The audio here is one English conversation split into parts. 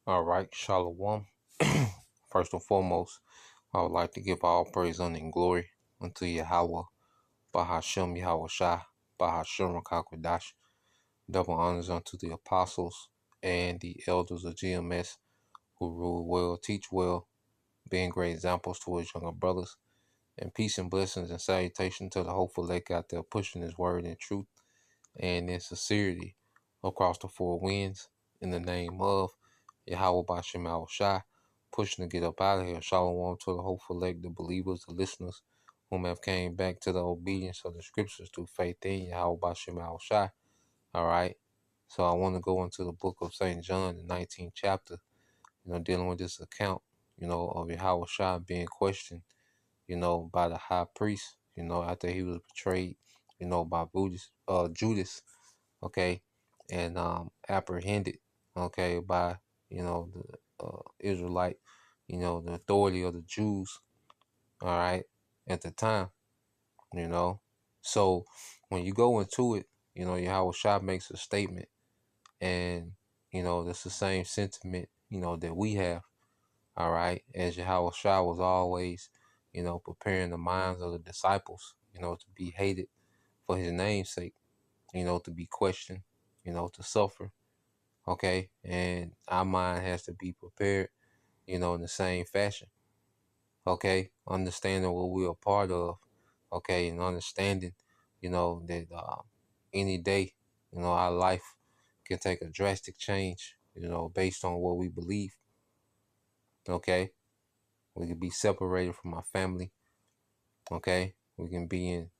All right, Shalom. First and foremost, I would like to give all praise, honor, and glory unto Yahweh, Bahashem Yahweh Shai, Bahashem Rakakwadash. Double honors unto the apostles and the elders of GMS who rule well, teach well, being great examples to his younger brothers. And peace and blessings and salutation to the hopeful elect out there pushing his word in truth and in sincerity across the four winds in the name of Yahweh Bashem Al Shai, pushing to get up out of here. Shalom to the hopeful elect, the believers, the listeners whom have came back to the obedience of the scriptures through faith in Yahweh Bashem Al Shai. All right. So I want to go into the book of St. John, the 19th chapter, dealing with this account, of Yahweh Shai being questioned, by the high priest, after he was betrayed, by Judas, okay, and apprehended, okay, by the Israelite, the authority of the Jews, all right, at the time, you know. So when you go into it, Yahweh Shah makes a statement, and that's the same sentiment, that we have, all right, as Yahweh Shah was always, preparing the minds of the disciples, to be hated for his name's sake, to be questioned, to suffer. Okay. And our mind has to be prepared, in the same fashion. Okay. Understanding what we're a part of. Okay. And understanding, that any day, our life can take a drastic change, based on what we believe. Okay. We can be separated from our family. Okay. We can be in,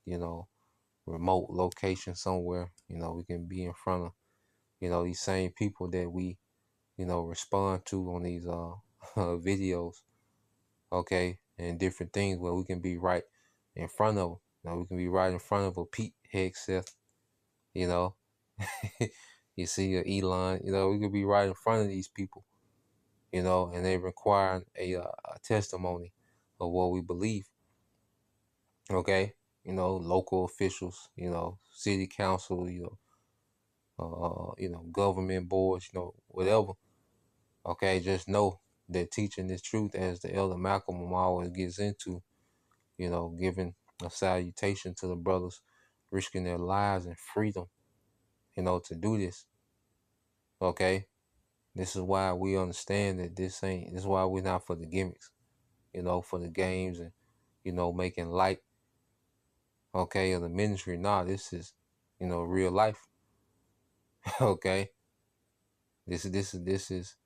remote location somewhere. We can be in front of, these same people that we respond to on these videos, okay, and different things where we can be right in front of them. We can be right in front of a Pete Hegseth, you know. You see a Elon, we could be right in front of these people, and they require a testimony of what we believe, okay. Local officials, city council, government boards, whatever. Okay, just know that teaching this truth, as the elder Malcolm always gets into, giving a salutation to the brothers risking their lives and freedom, to do this. Okay, this is why we understand that this is why we're not for the gimmicks, for the games and, making light, okay, of the ministry. Nah, this is, real life. Okay, this is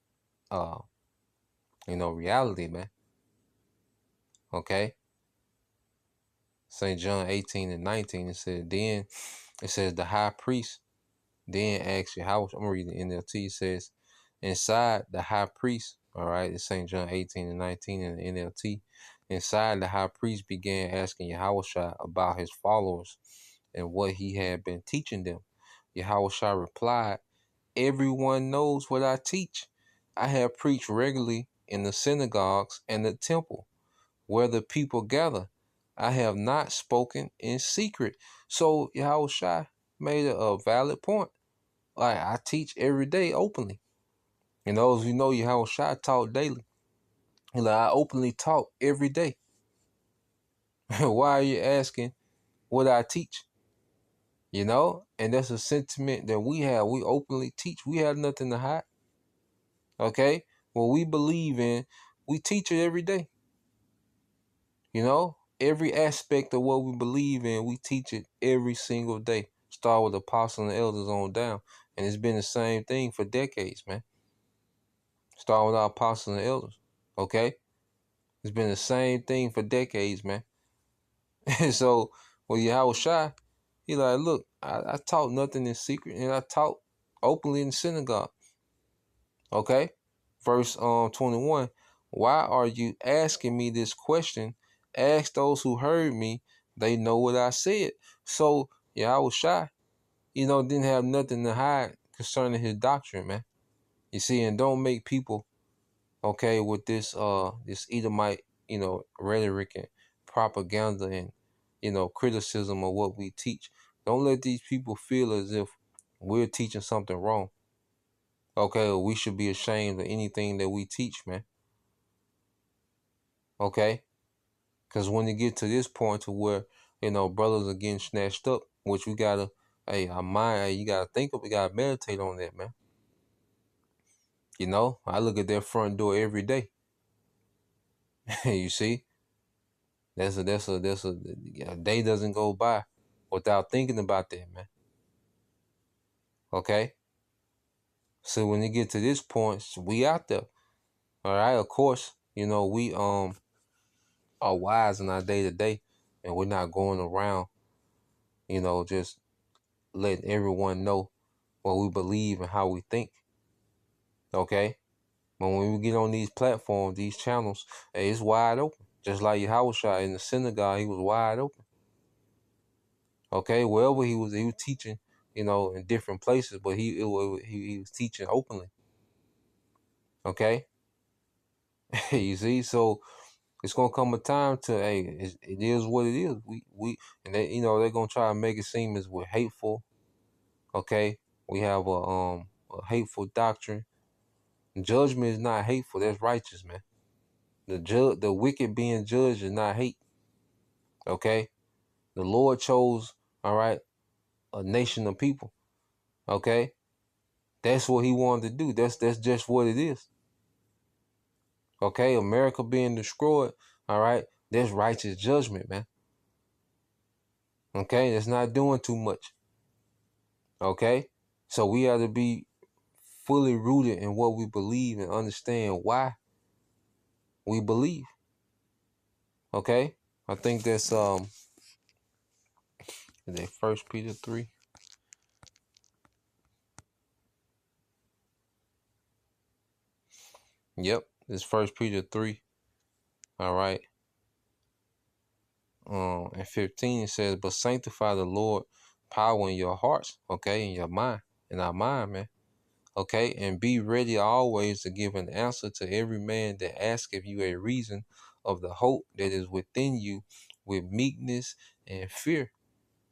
uh, reality, man. Okay. St. John 18 and 19, it says the high priest then asks you, I'm reading the NLT, it says, inside the high priest, all right, it's St. John 18 and 19 in the NLT, inside the high priest began asking Yahushua about his followers and what he had been teaching them. Yahushua replied, everyone knows what I teach. I have preached regularly in the synagogues and the temple where the people gather. I have not spoken in secret. So Yahushua made a valid point. Like, I teach every day openly. As you know, Yahushua taught daily. Like, I openly talk every day. Why are you asking what I teach? And that's a sentiment that we have. We openly teach. We have nothing to hide. Okay? What we believe in, we teach it every day. Every aspect of what we believe in, we teach it every single day. Start with the apostles and elders on down. And it's been the same thing for decades, man. Start with our apostles and elders. Okay? It's been the same thing for decades, man. And so, when Yahweh Shai, he like, look, I taught nothing in secret, and I taught openly in the synagogue. Okay? Verse 21. Why are you asking me this question? Ask those who heard me. They know what I said. So Yahweh Shai, didn't have nothing to hide concerning his doctrine, man. You see, and don't make people, okay, with this Edomite, rhetoric and propaganda and, criticism of what we teach. Don't let these people feel as if we're teaching something wrong. Okay, we should be ashamed of anything that we teach, man. Okay, because when you get to this point to where brothers are getting snatched up, which we gotta, hey, our mind, hey, you gotta think of, we gotta meditate on that, man. I look at that front door every day. You see, a day doesn't go by without thinking about that, man. Okay, so when you get to this point, we out there. All right, of course, we are wise in our day to day, and we're not going around, just letting everyone know what we believe and how we think. Okay, but when we get on these platforms, these channels, hey, it's wide open. Just like Yahushua in the synagogue, he was wide open. Okay, wherever he was teaching, in different places, but he was teaching openly. Okay, you see, so it's gonna come a time to, hey, it is what it is. And they're gonna try to make it seem as we're hateful. Okay, we have a hateful doctrine. Judgment is not hateful. That's righteous, man. The wicked being judged is not hate. Okay, the Lord chose, all right, a nation of people. Okay, that's what He wanted to do. That's just what it is. Okay, America being destroyed. All right, that's righteous judgment, man. Okay, that's not doing too much. Okay, so we have to be fully rooted in what we believe and understand why we believe. Okay, I think that's is that First Peter 3? Yep, it's First Peter 3. All right. And 15 it says, "But sanctify the Lord power in your hearts, okay, in your mind, in our mind, man. Okay, and be ready always to give an answer to every man that asketh you a reason of the hope that is within you with meekness and fear."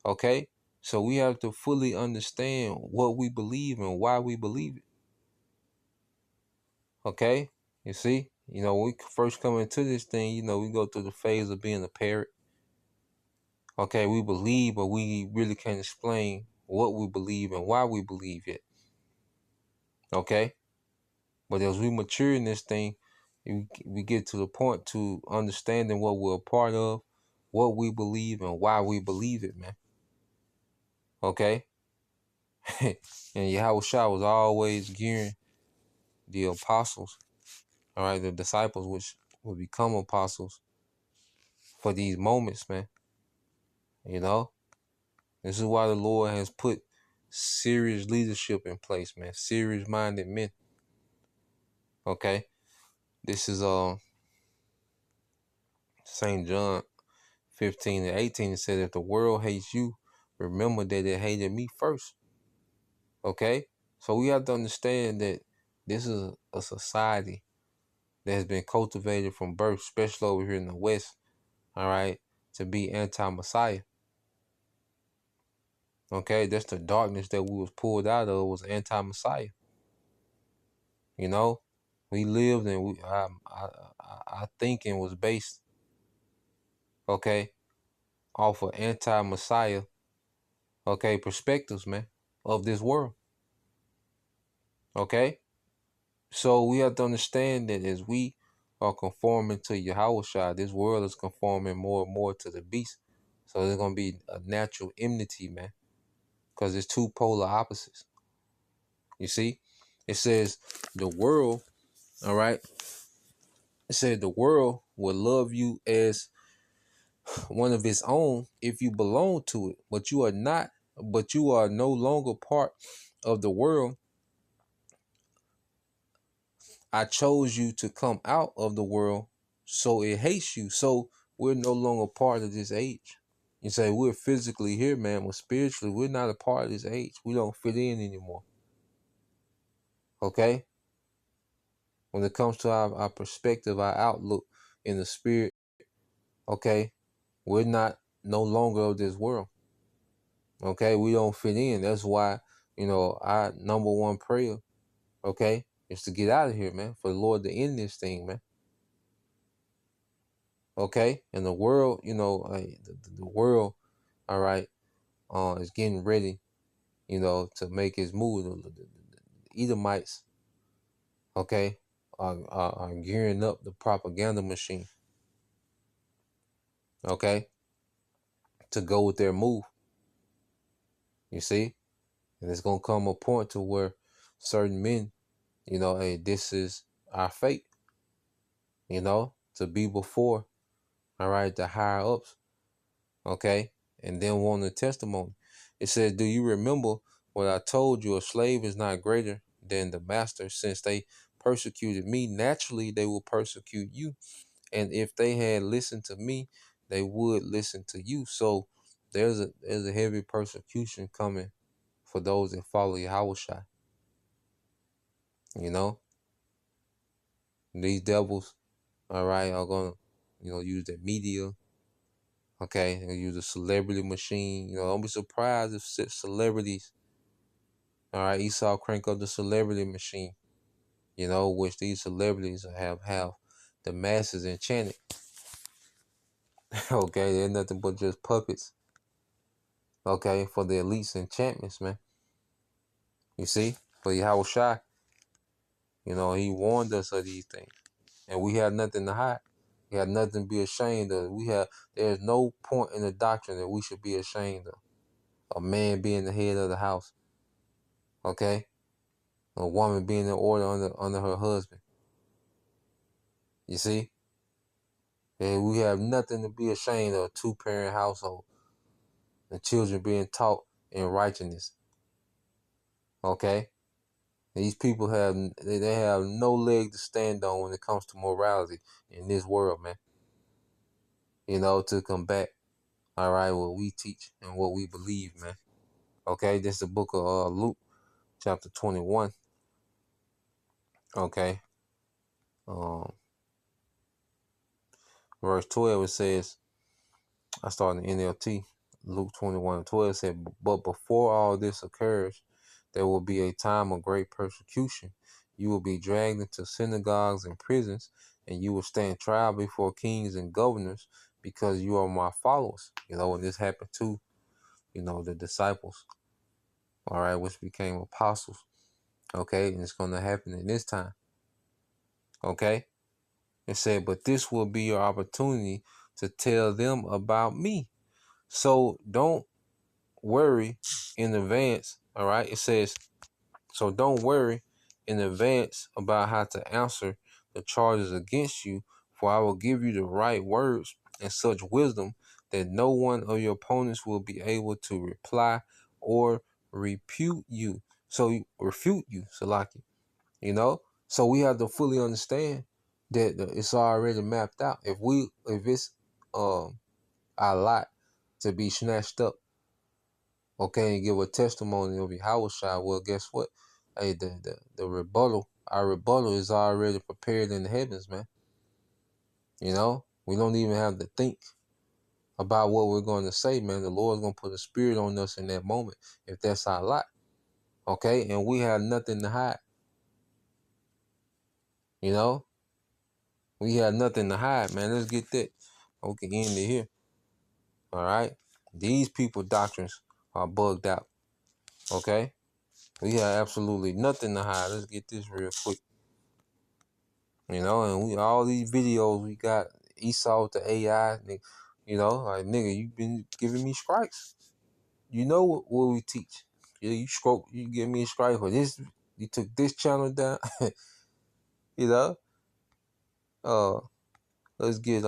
Okay, so we have to fully understand what we believe and why we believe it. Okay, you see, when we first come into this thing, we go through the phase of being a parrot. Okay, we believe, but we really can't explain what we believe and why we believe it. Okay, but as we mature in this thing, we get to the point to understanding what we're a part of, what we believe, and why we believe it, man. Okay, and Yahushua was always gearing the apostles, all right, the disciples, which will become apostles, for these moments, man. This is why the Lord has put serious leadership in place, man. Serious minded men. Okay. This is St. John 15 and 18. It said, "If the world hates you, remember that it hated me first." Okay. So we have to understand that this is a society that has been cultivated from birth, especially over here in the West, all right, to be anti-Messiah. Okay, that's the darkness that we was pulled out of, was anti-Messiah. We lived and our thinking was based, okay, off of anti-Messiah, okay, perspectives, man, of this world. Okay, so we have to understand that as we are conforming to Yahushua, this world is conforming more and more to the beast. So there's gonna be a natural enmity, man, because it's two polar opposites. You see, it says the world, all right. It said the world will love you as one of its own if you belong to it, but you are not, but you are no longer part of the world. I chose you to come out of the world, so it hates you. So we're no longer part of this age. You say we're physically here, man, but spiritually we're not a part of this age. We don't fit in anymore. Okay? When it comes to our perspective, our outlook in the spirit, okay, we're not no longer of this world. Okay, we don't fit in. That's why, our number one prayer, Okay? It's to get out of here, man. For the Lord to end this thing, man. Okay? And the world, the world, all right, is getting ready, to make his move. The Edomites, okay, are gearing up the propaganda machine, okay, to go with their move. You see? And it's going to come a point to where certain men, hey, this is our fate, to be before, all right, the higher ups, okay, and then want a testimony. It says, do you remember what I told you? A slave is not greater than the master. Since they persecuted me, naturally they will persecute you. And if they had listened to me, they would listen to you. So there's a heavy persecution coming for those that follow Yahushua. These devils, all right, are gonna, use the media. Okay, they use a celebrity machine. Don't be surprised if celebrities, all right, Esau crank up the celebrity machine. Which these celebrities have the masses enchanted. Okay, they're nothing but just puppets. Okay, for the elites enchantments, man. You see, but Yahushua, he warned us of these things, and we have nothing to hide. We have nothing to be ashamed of. There's no point in the doctrine that we should be ashamed of. A man being the head of the house, okay? A woman being in order under her husband. You see? And we have nothing to be ashamed of. A 2-parent household. The children being taught in righteousness. Okay? These people they have no leg to stand on when it comes to morality in this world, man. To combat, all right, what we teach and what we believe, man. Okay, this is the book of Luke, chapter 21. Okay. Verse 12, it says, I start in NLT, Luke 21:12 said, but before all this occurs, there will be a time of great persecution. You will be dragged into synagogues and prisons, and you will stand trial before kings and governors because you are my followers. And this happened to, the disciples, all right, which became apostles. Okay, and it's going to happen in this time. Okay, it said, but this will be your opportunity to tell them about me. So don't worry in advance. All right. It says, so don't worry in advance about how to answer the charges against you, for I will give you the right words and such wisdom that no one of your opponents will be able to reply or refute you. Salaki. So we have to fully understand that it's already mapped out. If it's our lot to be snatched up, okay, and give a testimony of Yahushua, well, guess what? Hey, the rebuttal, our rebuttal is already prepared in the heavens, man. We don't even have to think about what we're going to say, man. The Lord's going to put a spirit on us in that moment, if that's our lot, okay? And we have nothing to hide, We have nothing to hide, man. Let's get that. We can end it here, all right? These people doctrines are bugged out, okay? We have absolutely nothing to hide. Let's get this real quick. And we all these videos we got Esau with the AI, like nigga, you been giving me strikes. You know what we teach. Yeah, you give me a strike for this, you took this channel down. you know? Uh let's get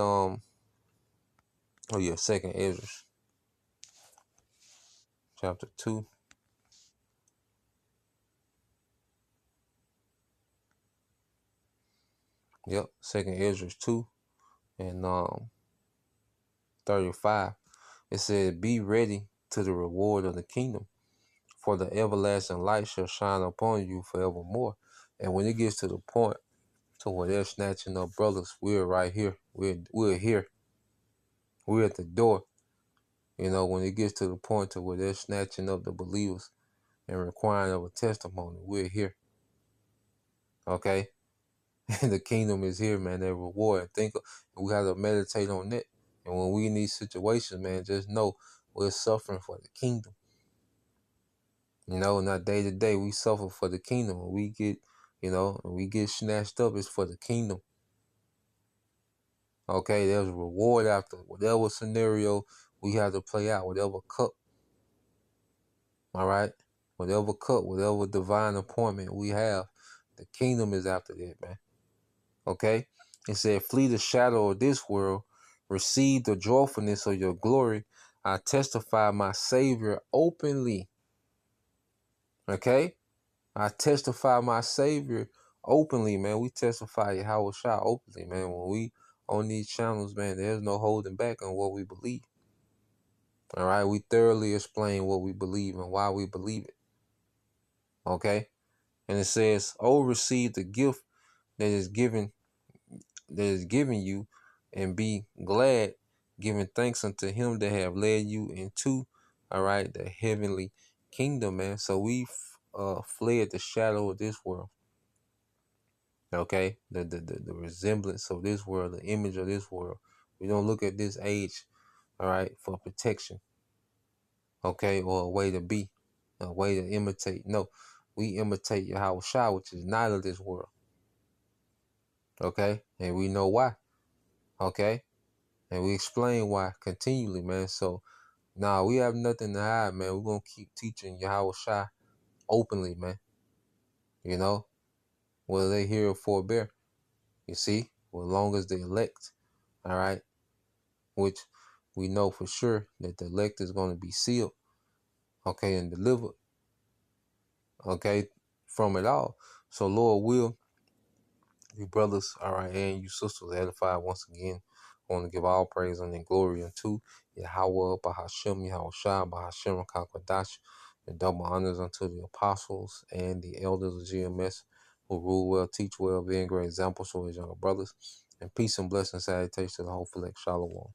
Second Ezra, chapter 2. Yep, Second Ezra 2 and 35. It said, be ready to the reward of the kingdom, for the everlasting light shall shine upon you forevermore. And when it gets to the point to where they're snatching up brothers, we're right here. We're here. We're at the door. When it gets to the point to where they're snatching up the believers and requiring of a testimony, we're here. Okay? The kingdom is here, man. That reward. We have to meditate on that. And when we in these situations, man, just know we're suffering for the kingdom. Not day to day, we suffer for the kingdom. When we get, when we get snatched up, it's for the kingdom. Okay, there's a reward after whatever scenario we have to play out, whatever cup. All right? Whatever cup, whatever divine appointment we have, the kingdom is after that, man. Okay? It said, flee the shadow of this world, receive the joyfulness of your glory. I testify my Savior openly. Okay? I testify my Savior openly, man. We testify Yahweh Shah openly, man. When we on these channels, man, there's no holding back on what we believe. All right? We thoroughly explain what we believe and why we believe it. Okay? And it says, oh, receive the gift that is given you, and be glad, giving thanks unto him that have led you into, all right, the heavenly kingdom, man. So we fled the shadow of this world. Okay, the resemblance of this world, the image of this world. We don't look at this age, all right, for protection, okay, or a way to be, a way to imitate. No, we imitate Yahweh Shah, which is not of this world. Okay, and we know why. Okay, and we explain why continually, man. So, we have nothing to hide, man. We're gonna keep teaching Yahweh Shah openly, man. Whether they hear or forbear. You see, as long as the elect, all right, which we know for sure that the elect is going to be sealed, okay, and delivered, okay, from it all. So, Lord will, you brothers, all right, and you sisters edified once again. I want to give all praise and glory unto Yahweh, Bahashem, Yahweh Shah, Bahashem, Kakwadash, and double honors unto the apostles and the elders of GMS who rule well, teach well, being great examples for his younger brothers. And peace and blessings, salutations to the whole elect. Shalom.